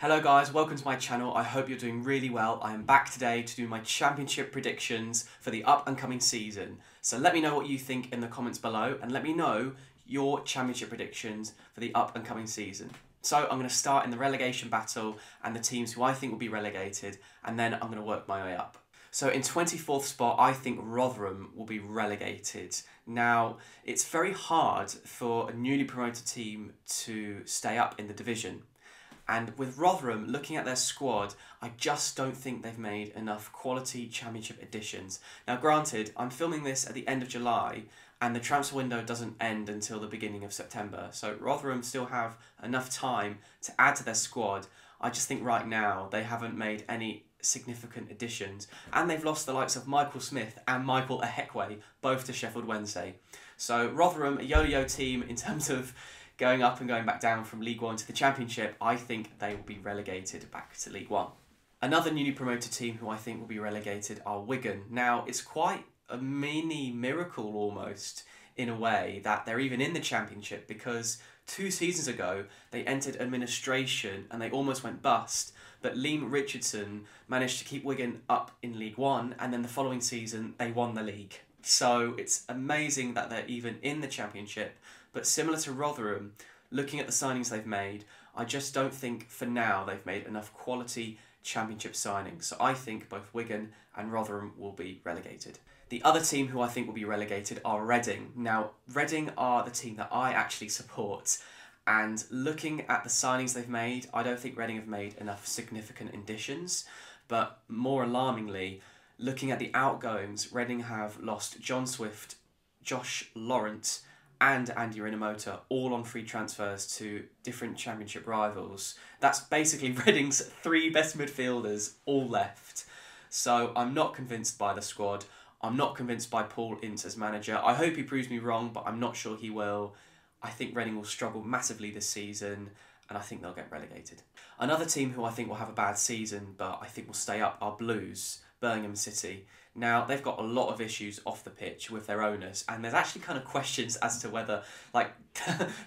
Hello guys, welcome to my channel. I hope you're doing really well. I am back today to do my championship predictions for the up and coming season. So let me know what you think in the comments below and let me know your championship predictions for the up and coming season. So I'm going to start in the relegation battle and the teams who I think will be relegated, and then I'm going to work my way up. So in 24th spot, I think Rotherham will be relegated. Now, it's very hard for a newly promoted team to stay up in the division. And with Rotherham, looking at their squad, I just don't think they've made enough quality championship additions. Now granted, I'm filming this at the end of July and the transfer window doesn't end until the beginning of September. So Rotherham still have enough time to add to their squad. I just think right now they haven't made any significant additions, and they've lost the likes of Michael Smith and Michael Ehekwe, both to Sheffield Wednesday. So Rotherham, a yo-yo team in terms of going up and going back down from League One to the Championship. I think they will be relegated back to League One. Another newly promoted team who I think will be relegated are Wigan. Now, it's quite a mini miracle almost, in a way, that they're even in the Championship, because 2 seasons ago they entered administration and they almost went bust, but Liam Richardson managed to keep Wigan up in League One, and then the following season they won the league. So it's amazing that they're even in the Championship. But similar to Rotherham, looking at the signings they've made, I just don't think for now they've made enough quality Championship signings. So I think both Wigan and Rotherham will be relegated. The other team who I think will be relegated are Reading. Now, Reading are the team that I actually support. And looking at the signings they've made, I don't think Reading have made enough significant additions. But more alarmingly, looking at the outgoings, Reading have lost John Swift, Josh Lawrence, and Andy Rinomhota, all on free transfers to different Championship rivals. That's basically Reading's 3 best midfielders all left. So I'm not convinced by the squad. I'm not convinced by Paul Ince as manager. I hope he proves me wrong, but I'm not sure he will. I think Reading will struggle massively this season, and I think they'll get relegated. Another team who I think will have a bad season, but I think will stay up, are Blues, Birmingham City. Now, they've got a lot of issues off the pitch with their owners, and there's actually kind of questions as to whether, like,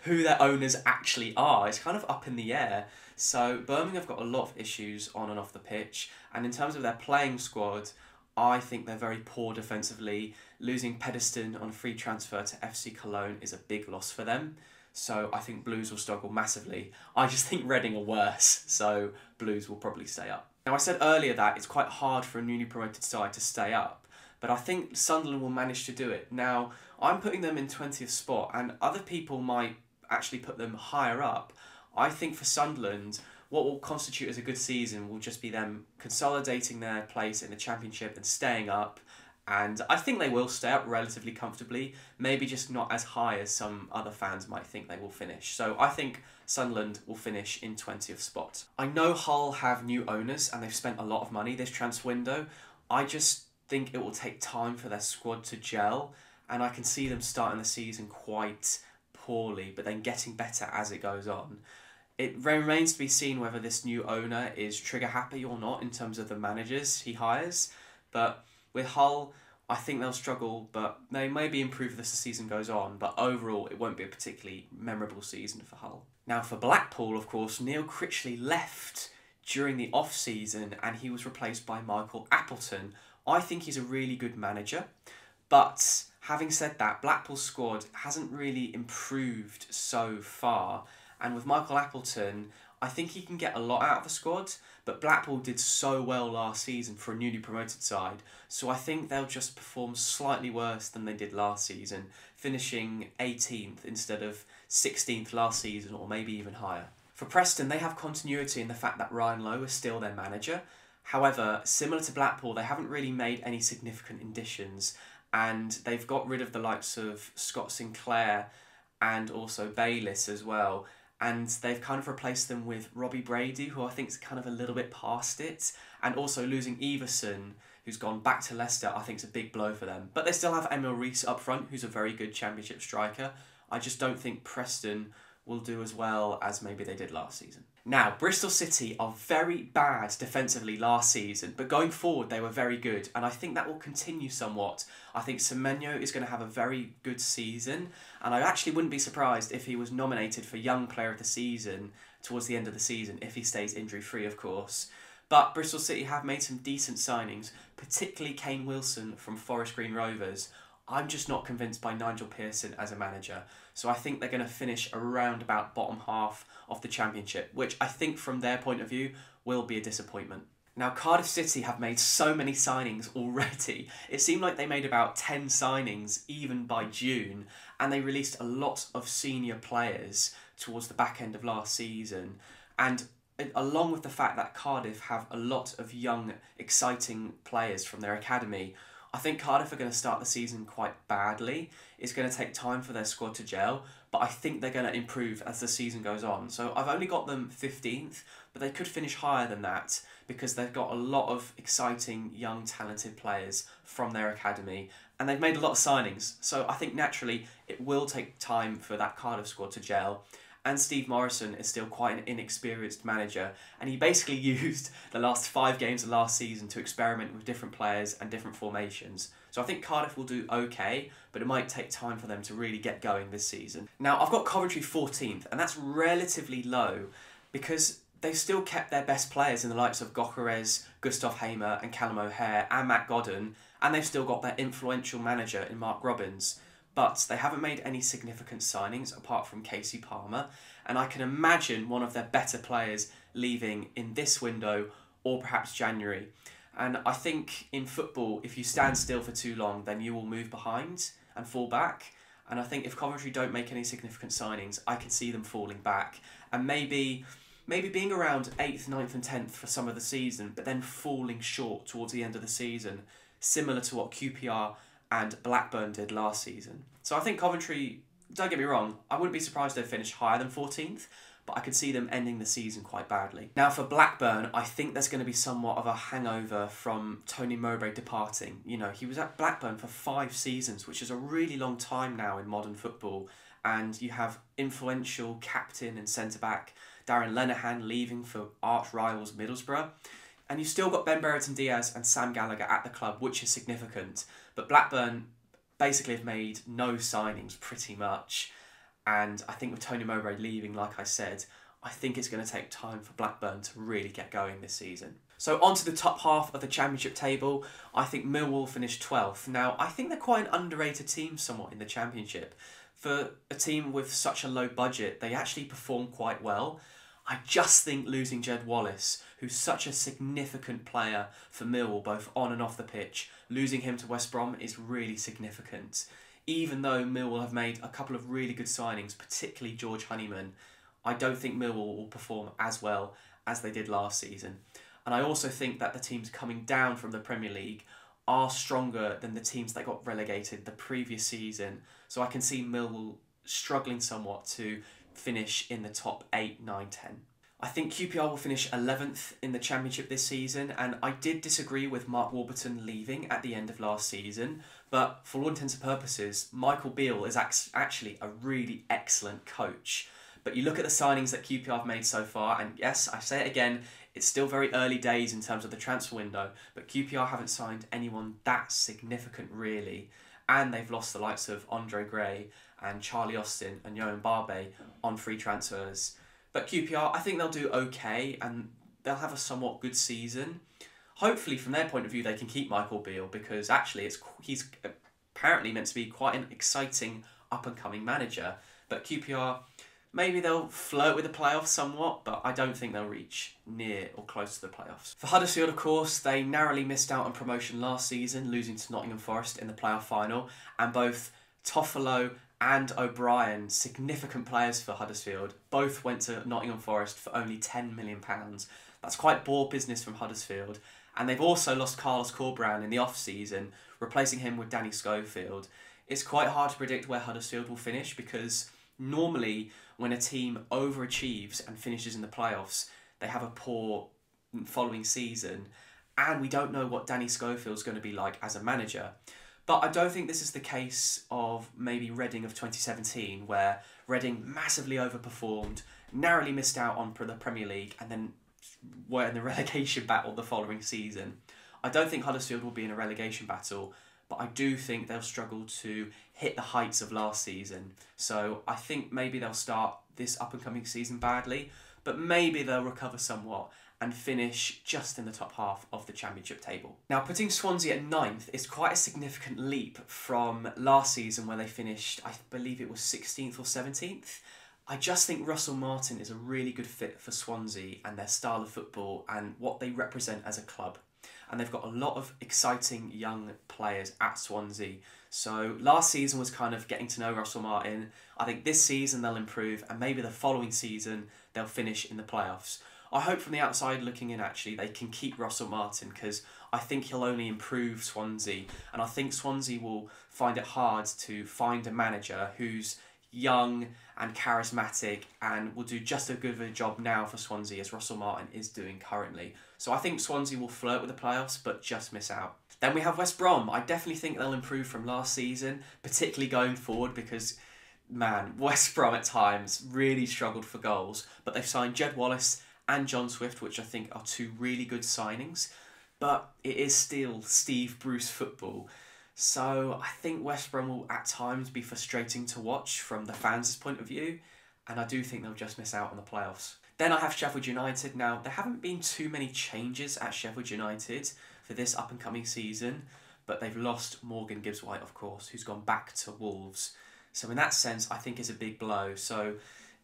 who their owners actually are. It's kind of up in the air. So Birmingham have got a lot of issues on and off the pitch, and in terms of their playing squad, I think they're very poor defensively. Losing Pedestin on a free transfer to FC Cologne is a big loss for them. So I think Blues will struggle massively. I just think Reading are worse, so Blues will probably stay up. Now, I said earlier that it's quite hard for a newly promoted side to stay up, but I think Sunderland will manage to do it. Now, I'm putting them in 20th spot, and other people might actually put them higher up. I think for Sunderland, what will constitute as a good season will just be them consolidating their place in the Championship and staying up. And I think they will stay up relatively comfortably, maybe just not as high as some other fans might think they will finish. So I think Sunderland will finish in 20th spot. I know Hull have new owners and they've spent a lot of money this transfer window. I just think it will take time for their squad to gel, and I can see them starting the season quite poorly, but then getting better as it goes on. It remains to be seen whether this new owner is trigger happy or not in terms of the managers he hires, but with Hull, I think they'll struggle, but they may be improved as the season goes on, but overall it won't be a particularly memorable season for Hull. Now for Blackpool, of course, Neil Critchley left during the off-season and he was replaced by Michael Appleton. I think he's a really good manager, but having said that, Blackpool's squad hasn't really improved so far, and with Michael Appleton, I think he can get a lot out of the squad, but Blackpool did so well last season for a newly promoted side, so I think they'll just perform slightly worse than they did last season, finishing 18th instead of 16th last season, or maybe even higher. For Preston, they have continuity in the fact that Ryan Lowe is still their manager. However, similar to Blackpool, they haven't really made any significant additions, and they've got rid of the likes of Scott Sinclair and also Bayliss as well. And they've kind of replaced them with Robbie Brady, who I think is kind of a little bit past it. And also losing Everson, who's gone back to Leicester, I think is a big blow for them. But they still have Emil Rees up front, who's a very good Championship striker. I just don't think Preston will do as well as maybe they did last season. Now, Bristol City are very bad defensively last season, but going forward they were very good, and I think that will continue somewhat. I think Semenyo is going to have a very good season, and I actually wouldn't be surprised if he was nominated for Young Player of the Season towards the end of the season, if he stays injury-free, of course. But Bristol City have made some decent signings, particularly Kane Wilson from Forest Green Rovers. I'm just not convinced by Nigel Pearson as a manager. So I think they're going to finish around about bottom half of the Championship, which I think from their point of view will be a disappointment. Now, Cardiff City have made so many signings already. It seemed like they made about 10 signings even by June, and they released a lot of senior players towards the back end of last season. And along with the fact that Cardiff have a lot of young, exciting players from their academy, I think Cardiff are going to start the season quite badly. It's going to take time for their squad to gel, but I think they're going to improve as the season goes on. So I've only got them 15th, but they could finish higher than that because they've got a lot of exciting, young, talented players from their academy, and they've made a lot of signings. So I think naturally it will take time for that Cardiff squad to gel. And Steve Morrison is still quite an inexperienced manager, and he basically used the last 5 games of last season to experiment with different players and different formations. So I think Cardiff will do okay, but it might take time for them to really get going this season. Now, I've got Coventry 14th, and that's relatively low because they've still kept their best players in the likes of Gyökeres, Gustav Hamer and Callum O'Hare and Matt Godden, and they've still got their influential manager in Mark Robbins. But they haven't made any significant signings apart from Casey Palmer, and I can imagine one of their better players leaving in this window or perhaps January. And I think in football, if you stand still for too long, then you will move behind and fall back. And I think if Coventry don't make any significant signings, I can see them falling back and maybe being around 8th, 9th and 10th for some of the season, but then falling short towards the end of the season, similar to what QPR and Blackburn did last season. So I think Coventry, don't get me wrong, I wouldn't be surprised if they finish higher than 14th, but I could see them ending the season quite badly. Now for Blackburn, I think there's going to be somewhat of a hangover from Tony Mowbray departing. You know, he was at Blackburn for 5 seasons, which is a really long time now in modern football, and you have influential captain and centre-back Darren Lenihan leaving for arch rivals Middlesbrough. And you've still got Ben Brereton Diaz and Sam Gallagher at the club, which is significant. But Blackburn basically have made no signings pretty much. And I think with Tony Mowbray leaving, like I said, I think it's going to take time for Blackburn to really get going this season. So on to the top half of the Championship table. I think Millwall finished 12th. Now, I think they're quite an underrated team somewhat in the Championship. For a team with such a low budget, they actually perform quite well. I just think losing Jed Wallace, who's such a significant player for Millwall, both on and off the pitch, losing him to West Brom is really significant. Even though Millwall have made a couple of really good signings, particularly George Honeyman, I don't think Millwall will perform as well as they did last season. And I also think that the teams coming down from the Premier League are stronger than the teams that got relegated the previous season. So I can see Millwall struggling somewhat to finish in the top 8, 9, 10. I think QPR will finish 11th in the Championship this season, and I did disagree with Mark Warburton leaving at the end of last season, but for all intents and purposes, Michael Beale is actually a really excellent coach. But you look at the signings that QPR have made so far, and yes, I say it again, it's still very early days in terms of the transfer window, but QPR haven't signed anyone that significant really, and they've lost the likes of Andre Gray and Charlie Austin and Johan Barbe on free transfers. But QPR, I think they'll do okay and they'll have a somewhat good season. Hopefully, from their point of view, they can keep Michael Beale because actually he's apparently meant to be quite an exciting up-and-coming manager. But QPR, maybe they'll flirt with the playoffs somewhat, but I don't think they'll reach near or close to the playoffs. For Huddersfield, of course, they narrowly missed out on promotion last season, losing to Nottingham Forest in the playoff final, and both Toffolo and O'Brien, significant players for Huddersfield, both went to Nottingham Forest for only £10 million. That's quite poor business from Huddersfield. And they've also lost Carlos Corberán in the off-season, replacing him with Danny Schofield. It's quite hard to predict where Huddersfield will finish because normally when a team overachieves and finishes in the playoffs, they have a poor following season. And we don't know what Danny Schofield's going to be like as a manager. But I don't think this is the case of maybe Reading of 2017, where Reading massively overperformed, narrowly missed out on the Premier League, and then were in the relegation battle the following season. I don't think Huddersfield will be in a relegation battle, but I do think they'll struggle to hit the heights of last season. So I think maybe they'll start this up-and-coming season badly, but maybe they'll recover somewhat and finish just in the top half of the Championship table. Now, putting Swansea at 9th is quite a significant leap from last season where they finished, I believe it was 16th or 17th. I just think Russell Martin is a really good fit for Swansea and their style of football and what they represent as a club. And they've got a lot of exciting young players at Swansea. So last season was kind of getting to know Russell Martin. I think this season they'll improve, and maybe the following season they'll finish in the playoffs. I hope from the outside looking in, actually, they can keep Russell Martin, because I think he'll only improve Swansea. And I think Swansea will find it hard to find a manager who's young and charismatic and will do just as good of a job now for Swansea as Russell Martin is doing currently. So I think Swansea will flirt with the playoffs but just miss out. Then we have West Brom. I definitely think they'll improve from last season, particularly going forward, because man, West Brom at times really struggled for goals, but they've signed Jed Wallace and John Swift, which I think are two really good signings, but it is still Steve Bruce football. So I think West Brom will at times be frustrating to watch from the fans' point of view, and I do think they'll just miss out on the playoffs. Then I have Sheffield United. Now, there haven't been too many changes at Sheffield United for this up-and-coming season, but they've lost Morgan Gibbs-White, of course, who's gone back to Wolves. So in that sense, I think it's a big blow. So,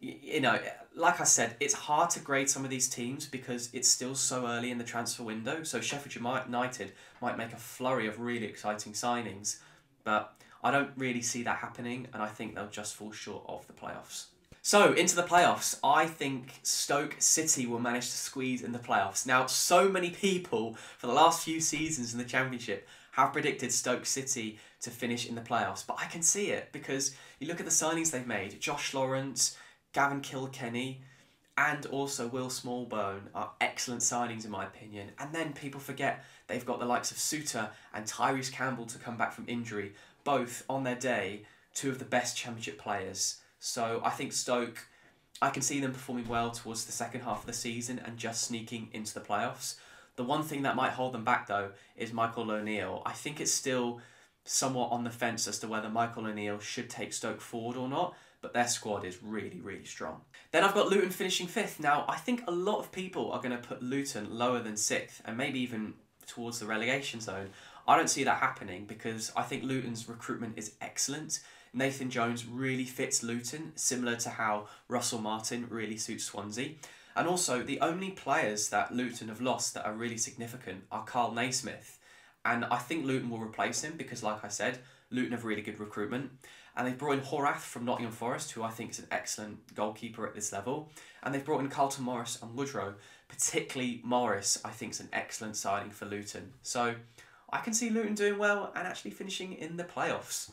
you know, like I said, it's hard to grade some of these teams because it's still so early in the transfer window. So Sheffield United might make a flurry of really exciting signings, but I don't really see that happening, and I think they'll just fall short of the playoffs. So, into the playoffs, I think Stoke City will manage to squeeze in the playoffs. Now, so many people for the last few seasons in the Championship have predicted Stoke City to finish in the playoffs, but I can see it because you look at the signings they've made. Josh Lawrence, Gavin Kilkenny, and also Will Smallbone are excellent signings in my opinion. And then people forget they've got the likes of Suter and Tyrese Campbell to come back from injury, both on their day, two of the best Championship players. So I think Stoke, I can see them performing well towards the second half of the season and just sneaking into the playoffs. The one thing that might hold them back though is Michael O'Neill. I think it's still somewhat on the fence as to whether Michael O'Neill should take Stoke forward or not, but their squad is really, really strong. Then I've got Luton finishing 5th. Now, I think a lot of people are going to put Luton lower than 6th and maybe even towards the relegation zone. I don't see that happening because I think Luton's recruitment is excellent. Nathan Jones really fits Luton, similar to how Russell Martin really suits Swansea. And also, the only players that Luton have lost that are really significant are Carl Naismith. And I think Luton will replace him because, like I said, Luton have really good recruitment. And they've brought in Horath from Nottingham Forest, who I think is an excellent goalkeeper at this level. And they've brought in Carlton Morris and Woodrow. Particularly Morris, I think, is an excellent signing for Luton. So I can see Luton doing well and actually finishing in the playoffs.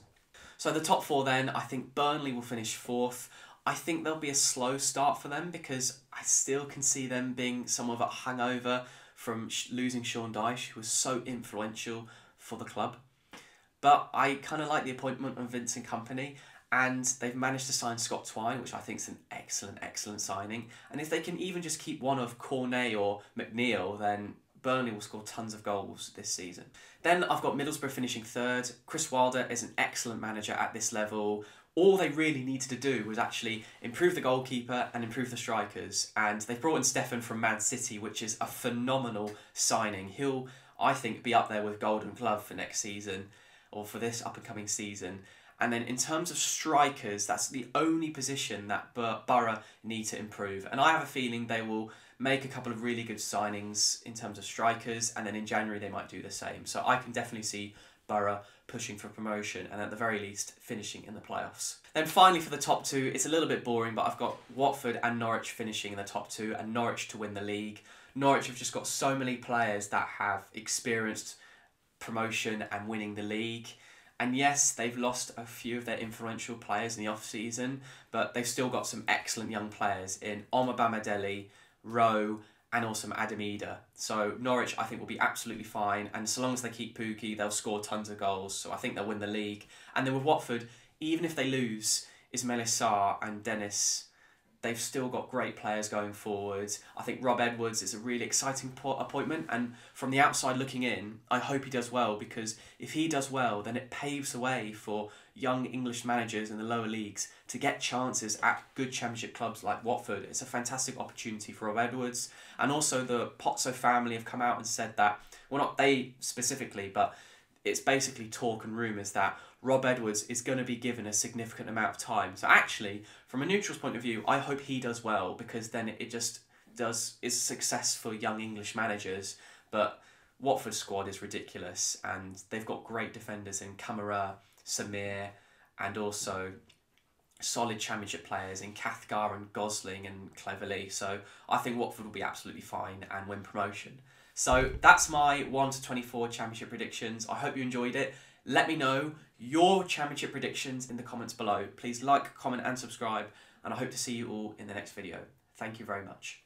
So the top 4 then, I think Burnley will finish 4th. I think there'll be a slow start for them because I still can see them being somewhat of a hangover from losing Sean Dyche, who was so influential for the club. But I kind of like the appointment of Vincent Kompany, and they've managed to sign Scott Twine, which I think is an excellent, excellent signing. And if they can even just keep one of Cornet or McNeil, then Burnley will score tons of goals this season. Then I've got Middlesbrough finishing 3rd. Chris Wilder is an excellent manager at this level. All they really needed to do was actually improve the goalkeeper and improve the strikers. And they've brought in Stefan from Man City, which is a phenomenal signing. He'll, I think, be up there with Golden Glove for next season, or for this up-and-coming season. And then in terms of strikers, that's the only position that Borough need to improve. And I have a feeling they will make a couple of really good signings in terms of strikers, and then in January they might do the same. So I can definitely see Borough pushing for promotion and at the very least finishing in the playoffs. Then finally for the top 2, it's a little bit boring, but I've got Watford and Norwich finishing in the top 2 and Norwich to win the league. Norwich have just got so many players that have experienced promotion and winning the league. And yes, they've lost a few of their influential players in the off-season, but they've still got some excellent young players in Omar Bamadeli, Rowe, and also Adam Eder. So Norwich, I think, will be absolutely fine, and so long as they keep Pookie, they'll score tons of goals, so I think they'll win the league. And then with Watford, even if they lose Ismail Sarr and Dennis they've still got great players going forward. I think Rob Edwards is a really exciting appointment, and from the outside looking in, I hope he does well, because if he does well, then it paves the way for young English managers in the lower leagues to get chances at good Championship clubs like Watford. It's a fantastic opportunity for Rob Edwards, and also the Pozzo family have come out and said that, well, not they specifically, but it's basically talk and rumours that Rob Edwards is going to be given a significant amount of time. So actually, from a neutral's point of view, I hope he does well, because then it just is success for young English managers. But Watford's squad is ridiculous, and they've got great defenders in Kamara, Samir, and also solid Championship players in Cathcart and Gosling and Cleverley. So I think Watford will be absolutely fine and win promotion. So that's my 1 to 24 Championship predictions. I hope you enjoyed it. Let me know your Championship predictions in the comments below. Please like, comment and subscribe, and I hope to see you all in the next video. Thank you very much.